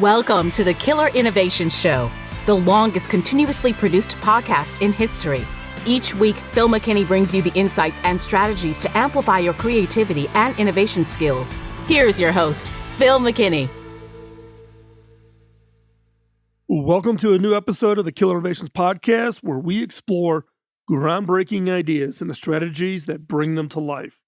Welcome to the Killer Innovation Show, the longest continuously produced podcast in history. Each week, Phil McKinney brings you the insights and strategies to amplify your creativity and innovation skills. Here's your host, Phil McKinney. Welcome to a new episode of the Killer Innovations Podcast, where we explore groundbreaking ideas and the strategies that bring them to life.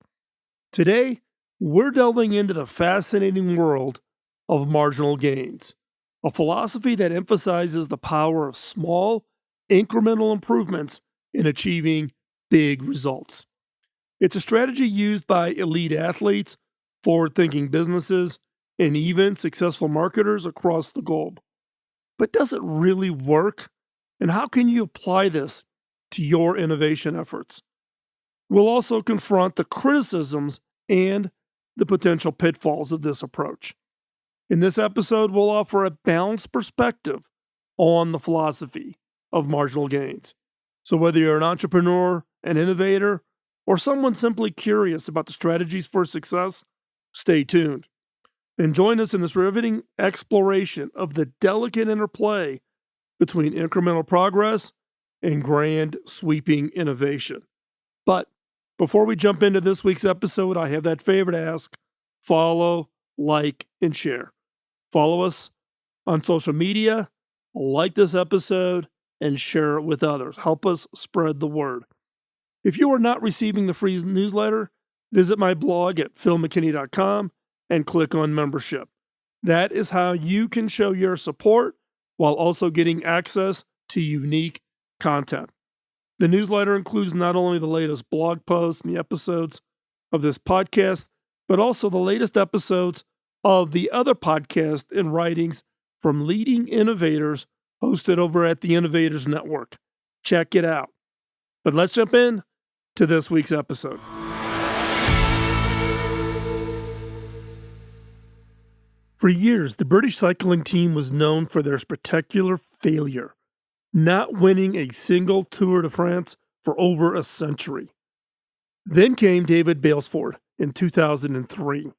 Today, we're delving into the fascinating world of marginal gains, a philosophy that emphasizes the power of small, incremental improvements in achieving big results. It's a strategy used by elite athletes, forward-thinking businesses, and even successful marketers across the globe. But does it really work? And how can you apply this to your innovation efforts? We'll also confront the criticisms and the potential pitfalls of this approach. In this episode, we'll offer a balanced perspective on the philosophy of marginal gains. So whether you're an entrepreneur, an innovator, or someone simply curious about the strategies for success, stay tuned. And join us in this riveting exploration of the delicate interplay between incremental progress and grand sweeping innovation. But before we jump into this week's episode, I have that favor to ask: follow, like, and share. Follow us on social media, like this episode, and share it with others. Help us spread the word. If you are not receiving the free newsletter, visit my blog at philmckinney.com and click on membership. That is how you can show your support while also getting access to unique content. The newsletter includes not only the latest blog posts and the episodes of this podcast, but also the latest episodes of the other podcasts and writings from leading innovators hosted over at the Innovators Network. Check it out. But let's jump in to this week's episode. For years, the British cycling team was known for their spectacular failure, not winning a single Tour de France for over a century. Then came Dave Brailsford in 2003,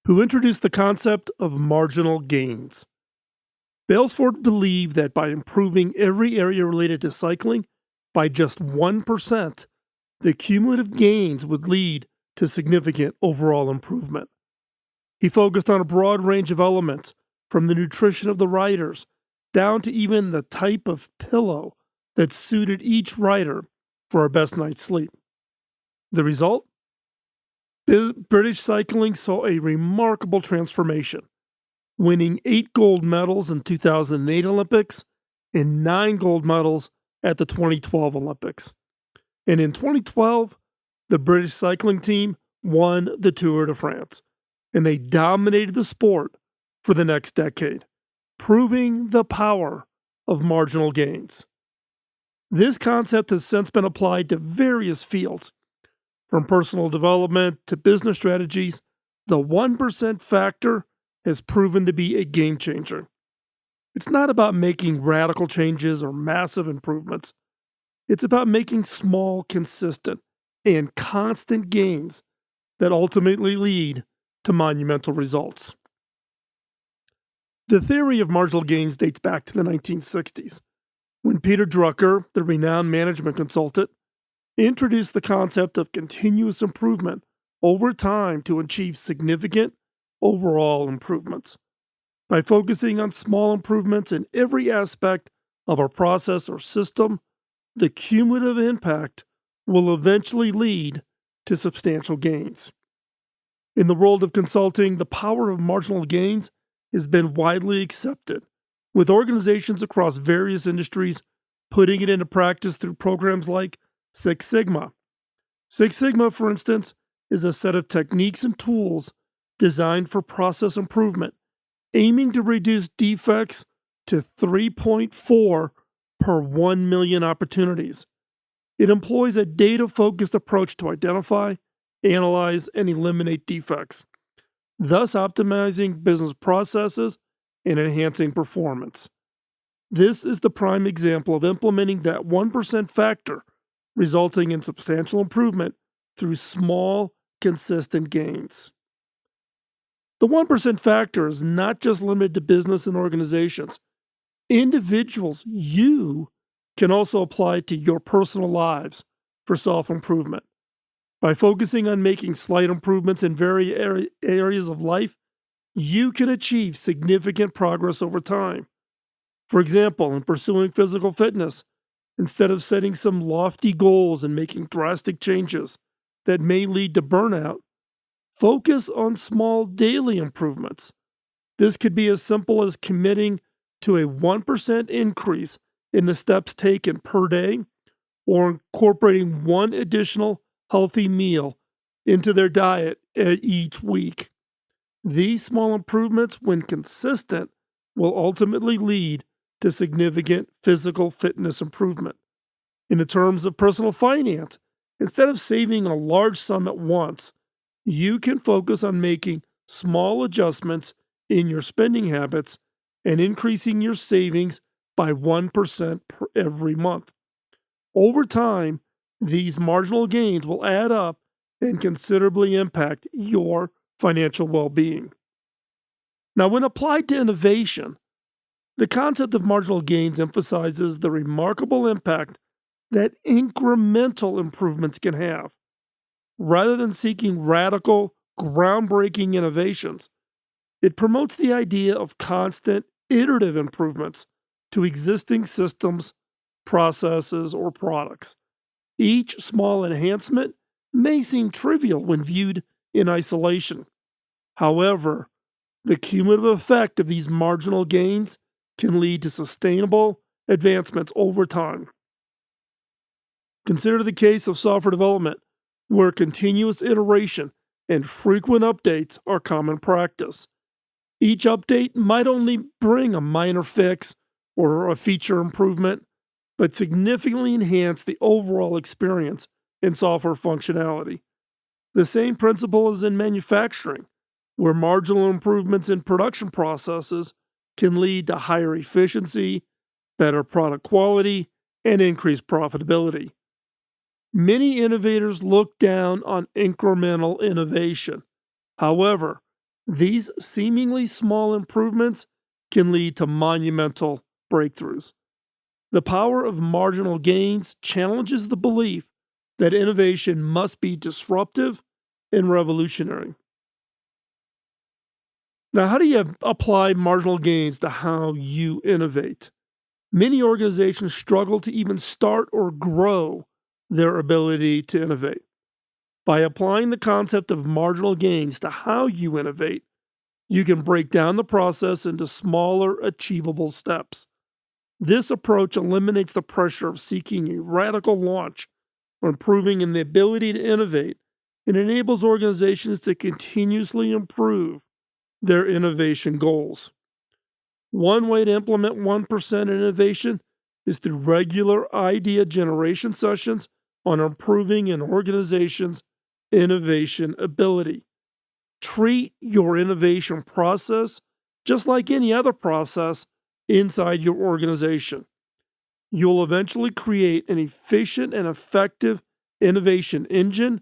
who introduced the concept of marginal gains. Brailsford believed that by improving every area related to cycling by just 1%, the cumulative gains would lead to significant overall improvement. He focused on a broad range of elements, from the nutrition of the riders down to even the type of pillow that suited each rider for a best night's sleep. The result? British cycling saw a remarkable transformation, winning 8 gold medals in 2008 Olympics and 9 gold medals at the 2012 Olympics. And in 2012, the British cycling team won the Tour de France, and they dominated the sport for the next decade, proving the power of marginal gains. This concept has since been applied to various fields. From personal development to business strategies, the 1% factor has proven to be a game changer. It's not about making radical changes or massive improvements. It's about making small, consistent, and constant gains that ultimately lead to monumental results. The theory of marginal gains dates back to the 1960s, when Peter Drucker, the renowned management consultant, introduced the concept of continuous improvement over time to achieve significant overall improvements. By focusing on small improvements in every aspect of our process or system, the cumulative impact will eventually lead to substantial gains. In the world of consulting, the power of marginal gains has been widely accepted, with organizations across various industries putting it into practice through programs like Six Sigma. Six Sigma, for instance, is a set of techniques and tools designed for process improvement, aiming to reduce defects to 3.4 per 1 million opportunities. It employs a data-focused approach to identify, analyze, and eliminate defects, thus optimizing business processes and enhancing performance. This is the prime example of implementing that 1% factor, resulting in substantial improvement through small, consistent gains. The 1% factor is not just limited to business and organizations. Individuals, you can also apply it to your personal lives for self-improvement. By focusing on making slight improvements in various areas of life, you can achieve significant progress over time. For example, in pursuing physical fitness, instead of setting some lofty goals and making drastic changes that may lead to burnout, focus on small daily improvements. This could be as simple as committing to a 1% increase in the steps taken per day, or incorporating one additional healthy meal into their diet each week. These small improvements, when consistent, will ultimately lead to significant physical fitness improvement. In the terms of personal finance, instead of saving a large sum at once, you can focus on making small adjustments in your spending habits and increasing your savings by 1% every month. Over time, these marginal gains will add up and considerably impact your financial well-being. Now, when applied to innovation, the concept of marginal gains emphasizes the remarkable impact that incremental improvements can have. Rather than seeking radical, groundbreaking innovations, it promotes the idea of constant, iterative improvements to existing systems, processes, or products. Each small enhancement may seem trivial when viewed in isolation. However, the cumulative effect of these marginal gains can lead to sustainable advancements over time. Consider the case of software development, where continuous iteration and frequent updates are common practice. Each update might only bring a minor fix or a feature improvement, but significantly enhance the overall experience in software functionality. The same principle is in manufacturing, where marginal improvements in production processes can lead to higher efficiency, better product quality, and increased profitability. Many innovators look down on incremental innovation. However, these seemingly small improvements can lead to monumental breakthroughs. The power of marginal gains challenges the belief that innovation must be disruptive and revolutionary. Now, how do you apply marginal gains to how you innovate? Many organizations struggle to even start or grow their ability to innovate. By applying the concept of marginal gains to how you innovate, you can break down the process into smaller, achievable steps. This approach eliminates the pressure of seeking a radical launch or improving in the ability to innovate, and enables organizations to continuously improve their innovation goals. One way to implement 1% innovation is through regular idea generation sessions on improving an organization's innovation ability. Treat your innovation process just like any other process inside your organization. You'll eventually create an efficient and effective innovation engine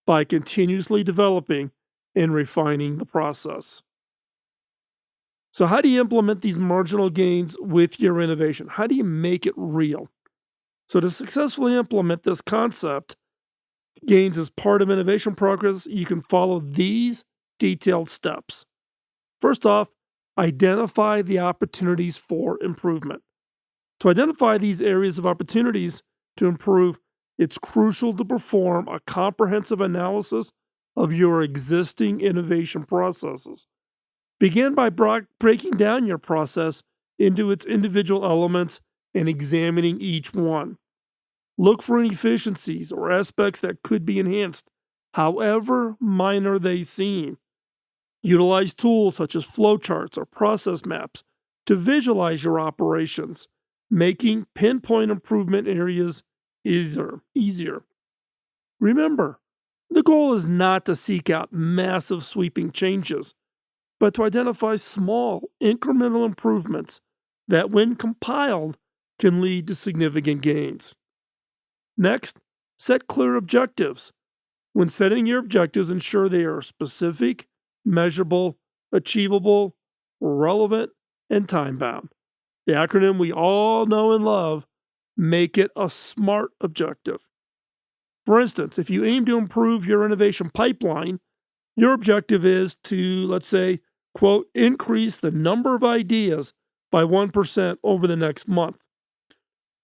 by continuously developing and refining the process. So, how do you implement these marginal gains with your innovation? How do you make it real? So, to successfully implement this concept, gains as part of innovation progress, you can follow these detailed steps. First off, identify the opportunities for improvement. To identify these areas of opportunities to improve, it's crucial to perform a comprehensive analysis of your existing innovation processes. Begin by breaking down your process into its individual elements and examining each one. Look for inefficiencies or aspects that could be enhanced, however minor they seem. Utilize tools such as flowcharts or process maps to visualize your operations, making pinpoint improvement areas easier. Remember, the goal is not to seek out massive sweeping changes, but to identify small, incremental improvements that, when compiled, can lead to significant gains. Next, set clear objectives. When setting your objectives, ensure they are specific, measurable, achievable, relevant, and time-bound. The acronym we all know and love, make it a SMART objective. For instance, if you aim to improve your innovation pipeline, your objective is to, let's say, quote, increase the number of ideas by 1% over the next month.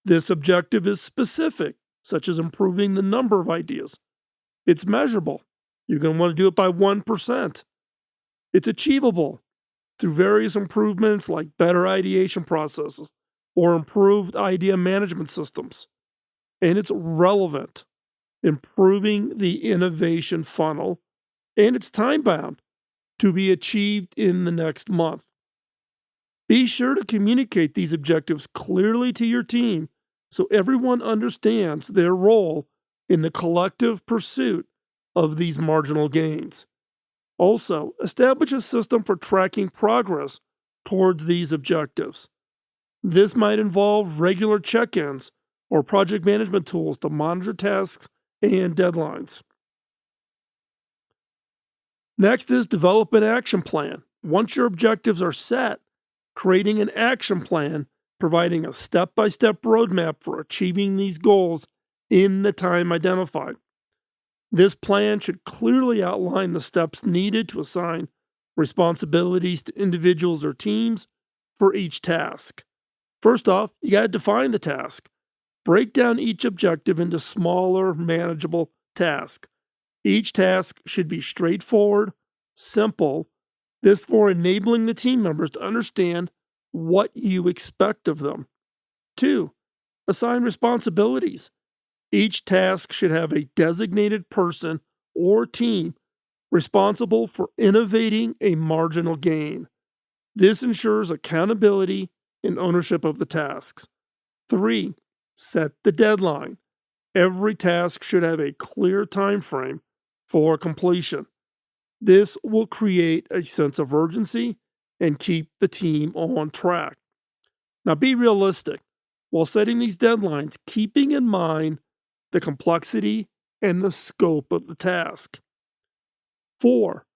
This objective is specific, such as improving the number of ideas. It's measurable. You're going to want to do it by 1%. It's achievable through various improvements like better ideation processes or improved idea management systems. And it's relevant, improving the innovation funnel, and it's time-bound to be achieved in the next month. Be sure to communicate these objectives clearly to your team so everyone understands their role in the collective pursuit of these marginal gains. Also, establish a system for tracking progress towards these objectives. This might involve regular check-ins or project management tools to monitor tasks and deadlines. Next is develop an action plan. Once your objectives are set, creating an action plan, providing a step-by-step roadmap for achieving these goals in the time identified. This plan should clearly outline the steps needed to assign responsibilities to individuals or teams for each task. First off, you got to define the task. Break down each objective into smaller, manageable tasks. Each task should be straightforward, simple, this for enabling the team members to understand what you expect of them. 2. Assign responsibilities. Each task should have a designated person or team responsible for innovating a marginal gain. This ensures accountability and ownership of the tasks. 3. Set the deadline. Every task should have a clear time frame for completion. This will create a sense of urgency and keep the team on track. Now, be realistic. While setting these deadlines, keeping in mind the complexity and the scope of the task. 4.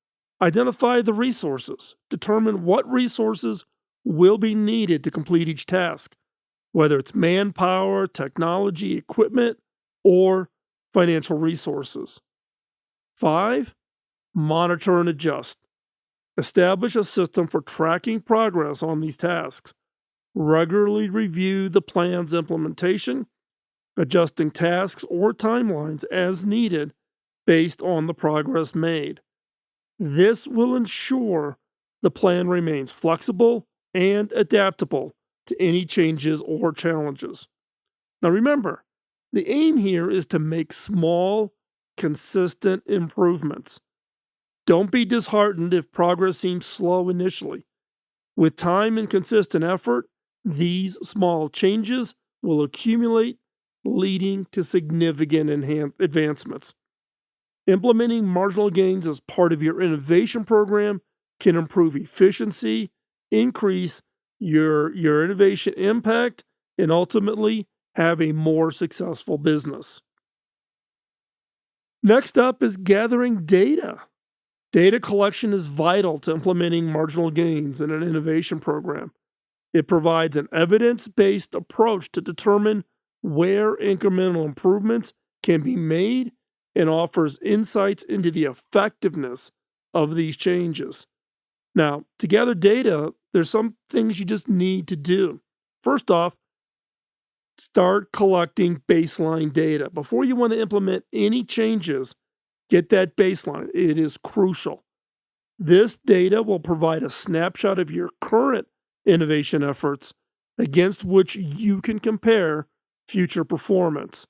Identify the resources. Determine what resources will be needed to complete each task, whether it's manpower, technology, equipment, or financial resources. 5. Monitor and adjust. Establish a system for tracking progress on these tasks. Regularly review the plan's implementation, adjusting tasks or timelines as needed based on the progress made. This will ensure the plan remains flexible and adaptable to any changes or challenges. Now remember, the aim here is to make small, consistent improvements. Don't be disheartened if progress seems slow initially. With time and consistent effort, these small changes will accumulate, leading to significant advancements. Implementing marginal gains as part of your innovation program can improve efficiency, increase your innovation impact, and ultimately have a more successful business. Next up is gathering data. Data collection is vital to implementing marginal gains in an innovation program. It provides an evidence-based approach to determine where incremental improvements can be made and offers insights into the effectiveness of these changes. Now, to gather data, there's some things you just need to do. First off, start collecting baseline data. Before you want to implement any changes, get that baseline. It is crucial. This data will provide a snapshot of your current innovation efforts against which you can compare future performance.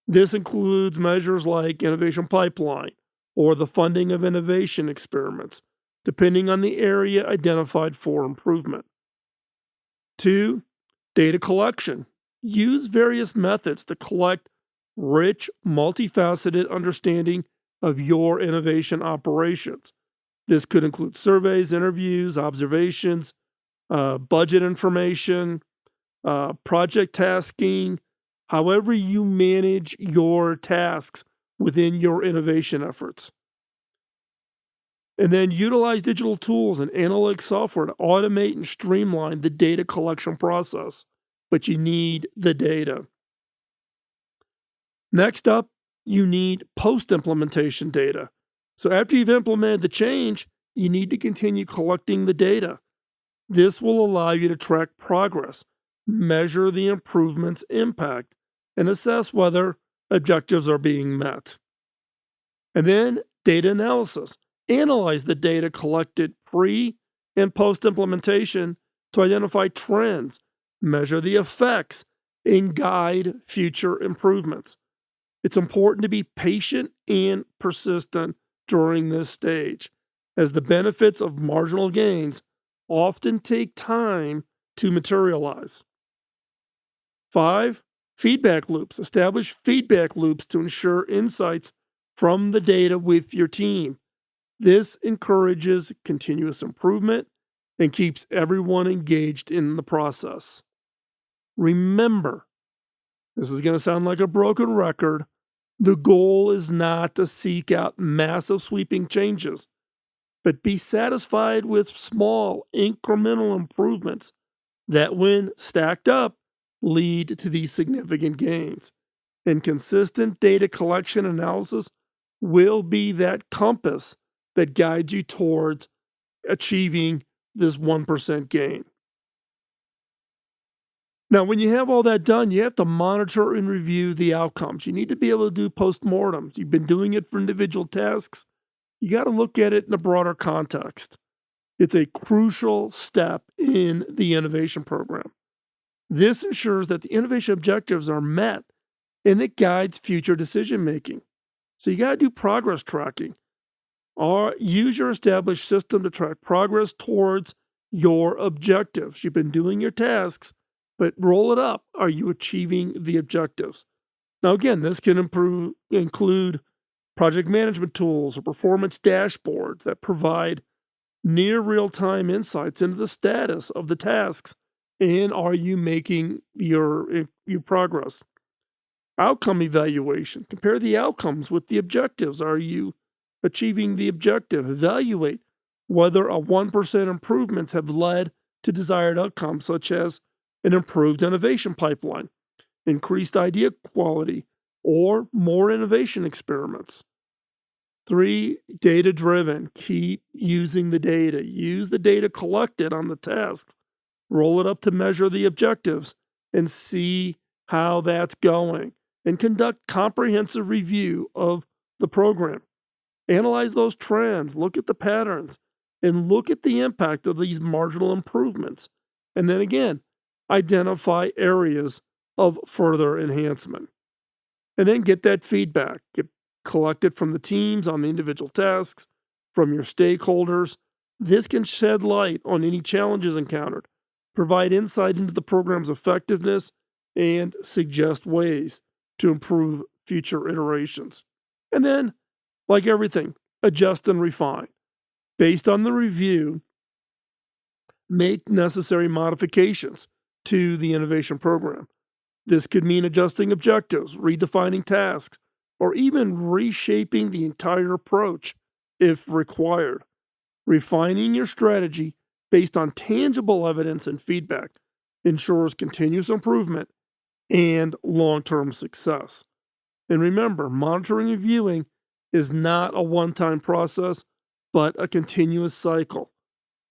This includes measures like innovation pipeline or the funding of innovation experiments, depending on the area identified for improvement. 2. Data collection. Use various methods to collect rich, multifaceted understanding of your innovation operations. This could include surveys, interviews, observations, budget information, project tasking, however you manage your tasks within your innovation efforts. And then utilize digital tools and analytic software to automate and streamline the data collection process. But you need the data. Next up, you need post-implementation data. So after you've implemented the change, you need to continue collecting the data. This will allow you to track progress, measure the improvement's impact, and assess whether objectives are being met. And then data analysis. Analyze the data collected pre and post implementation to identify trends, measure the effects, and guide future improvements. It's important to be patient and persistent during this stage, as the benefits of marginal gains often take time to materialize. 5. Feedback loops. Establish feedback loops to ensure insights from the data with your team. This encourages continuous improvement and keeps everyone engaged in the process. Remember, this is going to sound like a broken record. The goal is not to seek out massive sweeping changes, but be satisfied with small incremental improvements that, when stacked up, lead to these significant gains. And consistent data collection analysis will be that compass that guides you towards achieving this 1% gain. Now, when you have all that done, you have to monitor and review the outcomes. You need to be able to do postmortems. You've been doing it for individual tasks. You got to look at it in a broader context. It's a crucial step in the innovation program. This ensures that the innovation objectives are met and it guides future decision making. So you got to do progress tracking, or use your established system to track progress towards your objectives. You've been doing your tasks, but roll it up. Are you achieving the objectives? Now, again, this can include project management tools or performance dashboards that provide near real-time insights into the status of the tasks, and are you making your progress? Outcome evaluation. Compare the outcomes with the objectives. Are you achieving the objective? Evaluate whether a 1% improvements have led to desired outcomes, such as an improved innovation pipeline, increased idea quality, or more innovation experiments. 3, data-driven. Keep using the data. Use the data collected on the tasks. Roll it up to measure the objectives and see how that's going. And conduct comprehensive review of the program. Analyze those trends, look at the patterns, and look at the impact of these marginal improvements. And then again, identify areas of further enhancement. And then get that feedback. Collect it from the teams on the individual tasks, from your stakeholders. This can shed light on any challenges encountered, provide insight into the program's effectiveness, and suggest ways to improve future iterations. And then, like everything, adjust and refine. Based on the review, make necessary modifications to the innovation program. This could mean adjusting objectives, redefining tasks, or even reshaping the entire approach if required. Refining your strategy based on tangible evidence and feedback ensures continuous improvement and long-term success. And remember, monitoring and viewing is not a one-time process, but a continuous cycle.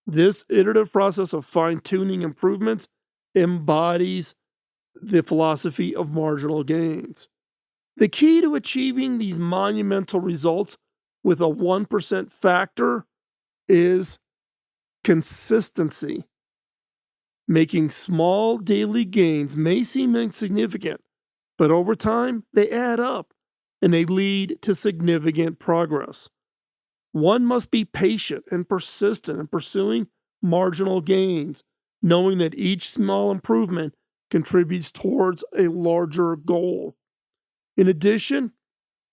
This iterative process of fine-tuning improvements embodies the philosophy of marginal gains. The key to achieving these monumental results with a 1% factor is consistency. Making small daily gains may seem insignificant, but over time they add up and they lead to significant progress. One must be patient and persistent in pursuing marginal gains, knowing that each small improvement contributes towards a larger goal. In addition,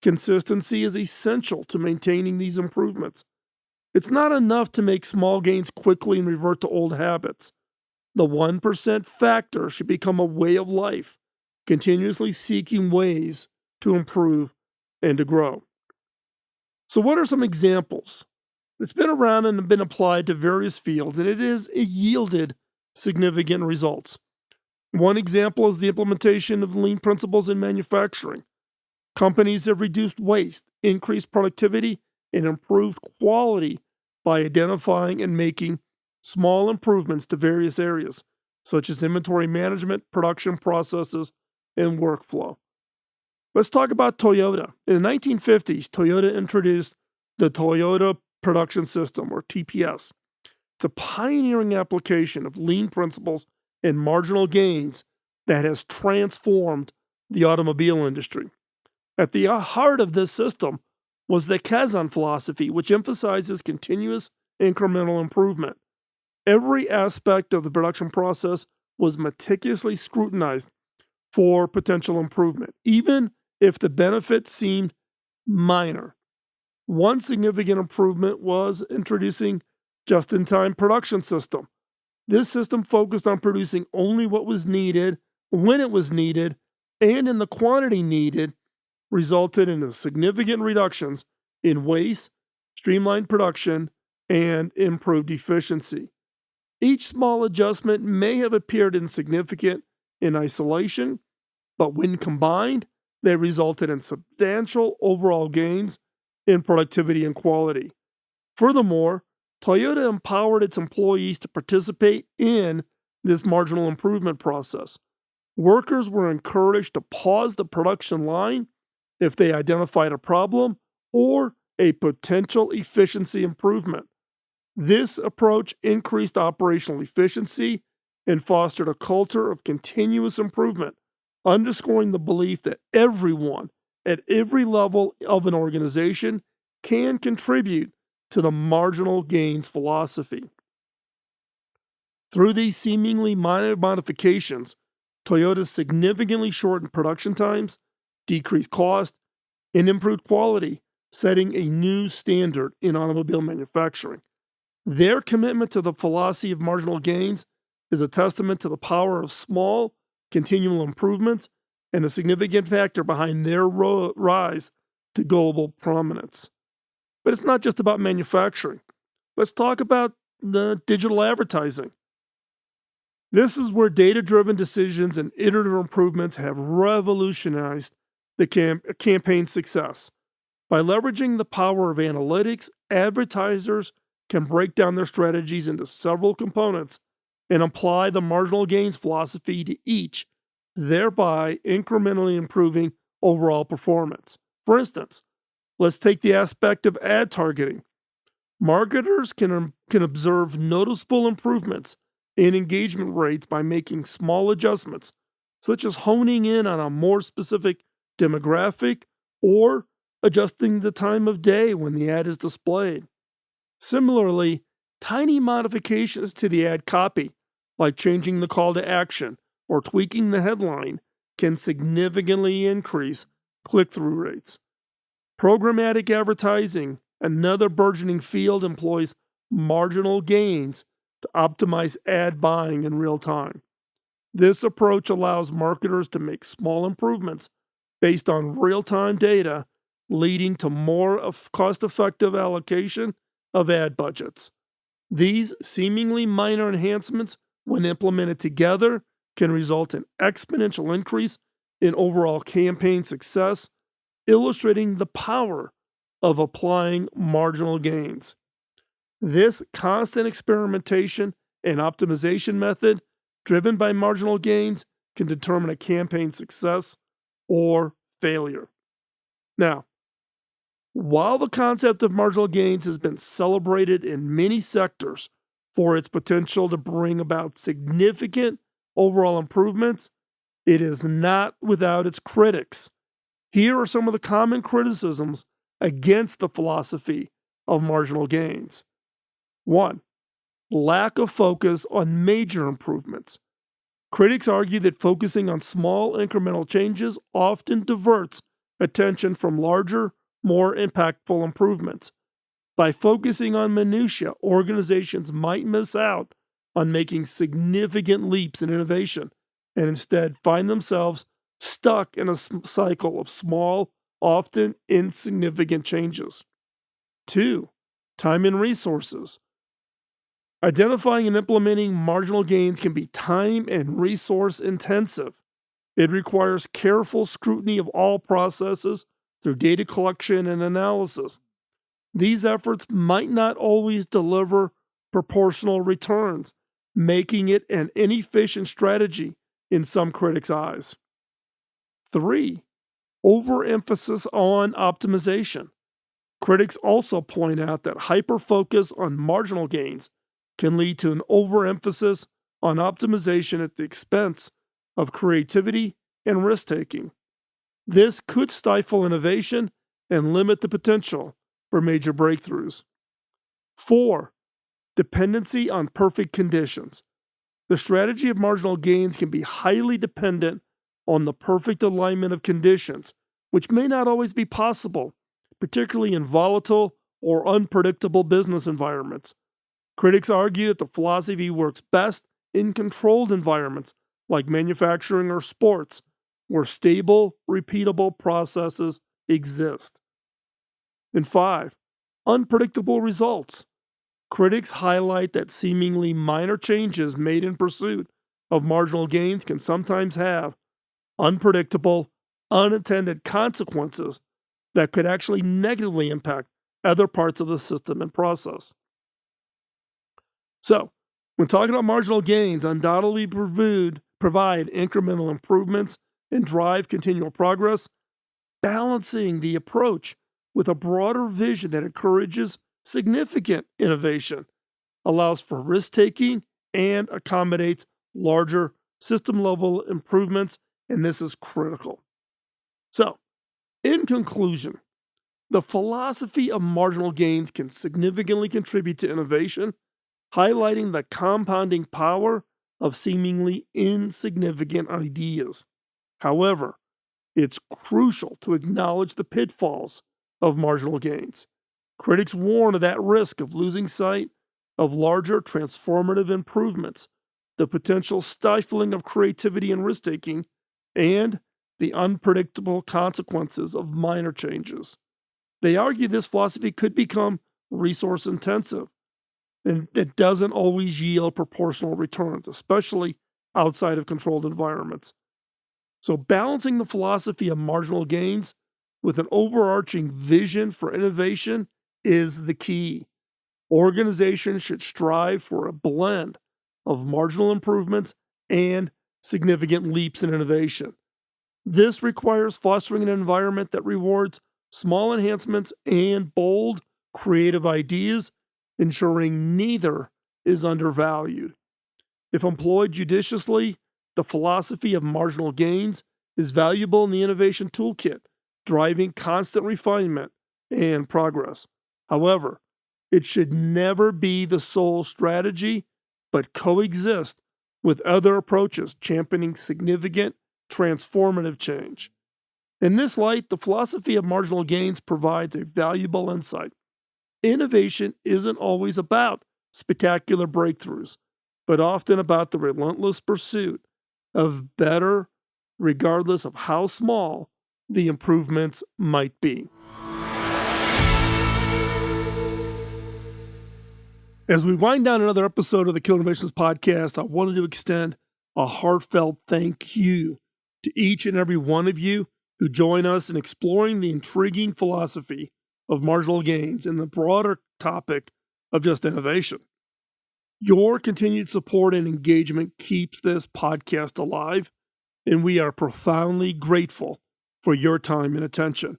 consistency is essential to maintaining these improvements. It's not enough to make small gains quickly and revert to old habits. The 1% factor should become a way of life, continuously seeking ways to improve and to grow. So, what are some examples It's been around and been applied to various fields, and it has yielded significant results. One example is the implementation of lean principles in manufacturing. Companies have reduced waste, increased productivity, and improved quality by identifying and making small improvements to various areas, such as inventory management, production processes, and workflow. Let's talk about Toyota. In the 1950s, Toyota introduced the Toyota Production System, or TPS. It's a pioneering application of lean principles and marginal gains that has transformed the automobile industry. At the heart of this system was the Kaizen philosophy, which emphasizes continuous incremental improvement. Every aspect of the production process was meticulously scrutinized for potential improvement, even if the benefit seemed minor. One significant improvement was introducing just-in-time production system. This system focused on producing only what was needed, when it was needed, and in the quantity needed, resulted in significant reductions in waste, streamlined production, and improved efficiency. Each small adjustment may have appeared insignificant in isolation, but when combined, they resulted in substantial overall gains in productivity and quality. Furthermore, Toyota empowered its employees to participate in this marginal improvement process. Workers were encouraged to pause the production line if they identified a problem or a potential efficiency improvement. This approach increased operational efficiency and fostered a culture of continuous improvement, underscoring the belief that everyone at every level of an organization can contribute to the marginal gains philosophy. Through these seemingly minor modifications, Toyota significantly shortened production times, decreased cost, and improved quality, setting a new standard in automobile manufacturing. Their commitment to the philosophy of marginal gains is a testament to the power of small, continual improvements and a significant factor behind their rise to global prominence. But it's not just about manufacturing. Let's talk about the digital advertising. This is where data-driven decisions and iterative improvements have revolutionized the campaign success. By leveraging the power of analytics, advertisers can break down their strategies into several components and apply the marginal gains philosophy to each, thereby incrementally improving overall performance. For instance, let's take the aspect of ad targeting. Marketers can observe noticeable improvements in engagement rates by making small adjustments, such as honing in on a more specific demographic or adjusting the time of day when the ad is displayed. Similarly, tiny modifications to the ad copy, like changing the call to action or tweaking the headline, can significantly increase click-through rates. Programmatic advertising, another burgeoning field, employs marginal gains to optimize ad buying in real time. This approach allows marketers to make small improvements based on real-time data, leading to more cost-effective allocation of ad budgets. These seemingly minor enhancements, when implemented together, can result in exponential increase in overall campaign success, illustrating the power of applying marginal gains. This constant experimentation and optimization method, driven by marginal gains, can determine a campaign's success or failure. Now, while the concept of marginal gains has been celebrated in many sectors for its potential to bring about significant overall improvements, it is not without its critics. Here are some of the common criticisms against the philosophy of marginal gains. 1. Lack of focus on major improvements. Critics argue that focusing on small incremental changes often diverts attention from larger, more impactful improvements. By focusing on minutiae, organizations might miss out on making significant leaps in innovation and instead find themselves stuck in a cycle of small, often insignificant changes. 2. Time and resources. Identifying and implementing marginal gains can be time and resource intensive. It requires careful scrutiny of all processes through data collection and analysis. These efforts might not always deliver proportional returns, making it an inefficient strategy in some critics' eyes. 3. Overemphasis on optimization. Critics also point out that hyper-focus on marginal gains can lead to an overemphasis on optimization at the expense of creativity and risk-taking. This could stifle innovation and limit the potential for major breakthroughs. 4. Dependency on perfect conditions. The strategy of marginal gains can be highly dependent on the perfect alignment of conditions, which may not always be possible, particularly in volatile or unpredictable business environments. Critics argue that the philosophy works best in controlled environments like manufacturing or sports, where stable, repeatable processes exist. And 5. Unpredictable results. Critics highlight that seemingly minor changes made in pursuit of marginal gains can sometimes have unpredictable, unintended consequences that could actually negatively impact other parts of the system and process. So, when talking about marginal gains, undoubtedly provide incremental improvements and drive continual progress, balancing the approach with a broader vision that encourages significant innovation, allows for risk-taking, and accommodates larger system-level improvements, and this is critical. So, in conclusion, the philosophy of marginal gains can significantly contribute to innovation, highlighting the compounding power of seemingly insignificant ideas. However, it's crucial to acknowledge the pitfalls of marginal gains. Critics warn of that risk of losing sight of larger transformative improvements, the potential stifling of creativity and risk-taking, and the unpredictable consequences of minor changes. They argue this philosophy could become resource-intensive, and it doesn't always yield proportional returns, especially outside of controlled environments. So balancing the philosophy of marginal gains with an overarching vision for innovation is the key. Organizations should strive for a blend of marginal improvements and significant leaps in innovation. This requires fostering an environment that rewards small enhancements and bold, creative ideas, ensuring neither is undervalued. If employed judiciously, the philosophy of marginal gains is valuable in the innovation toolkit, driving constant refinement and progress. However, it should never be the sole strategy, but coexist with other approaches championing significant, transformative change. In this light, the philosophy of marginal gains provides a valuable insight. Innovation isn't always about spectacular breakthroughs, but often about the relentless pursuit of better, regardless of how small the improvements might be. As we wind down another episode of the Killer Innovations Podcast, I wanted to extend a heartfelt thank you to each and every one of you who join us in exploring the intriguing philosophy of marginal gains and the broader topic of just innovation. Your continued support and engagement keeps this podcast alive, and we are profoundly grateful for your time and attention.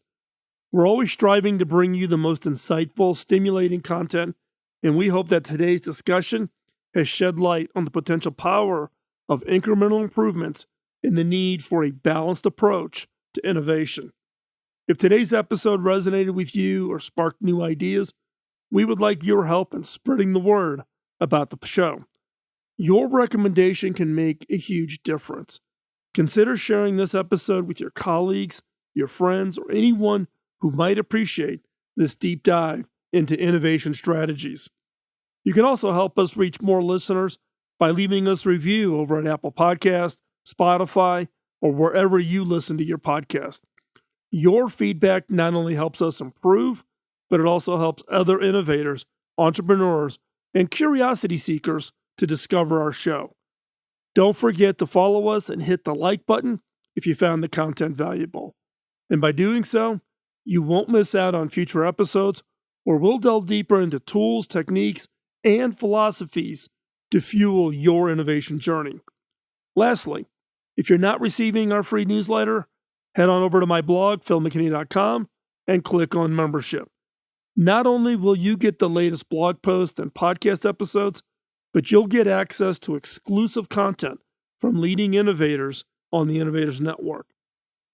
We're always striving to bring you the most insightful, stimulating content, and we hope that today's discussion has shed light on the potential power of incremental improvements and the need for a balanced approach to innovation. If today's episode resonated with you or sparked new ideas, we would like your help in spreading the word about the show. Your recommendation can make a huge difference. Consider sharing this episode with your colleagues, your friends, or anyone who might appreciate this deep dive into innovation strategies. You can also help us reach more listeners by leaving us a review over at Apple Podcasts, Spotify, or wherever you listen to your podcast. Your feedback not only helps us improve, but it also helps other innovators, entrepreneurs, and curiosity seekers to discover our show. Don't forget to follow us and hit the like button if you found the content valuable. And by doing so, you won't miss out on future episodes where we'll delve deeper into tools, techniques, and philosophies to fuel your innovation journey. Lastly, if you're not receiving our free newsletter, head on over to my blog, philmckinney.com, and click on membership. Not only will you get the latest blog posts and podcast episodes, but you'll get access to exclusive content from leading innovators on the Innovators Network.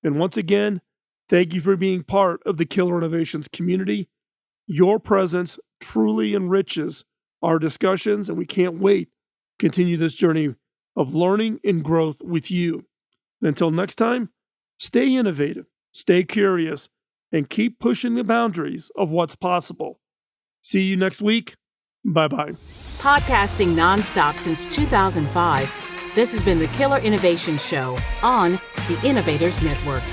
And once again, thank you for being part of the Killer Innovations community. Your presence truly enriches our discussions, and we can't wait to continue this journey of learning and growth with you. And until next time, stay innovative, stay curious, and keep pushing the boundaries of what's possible. See you next week. Bye-bye. Podcasting nonstop since 2005, this has been the Killer Innovation Show on the Innovators Network.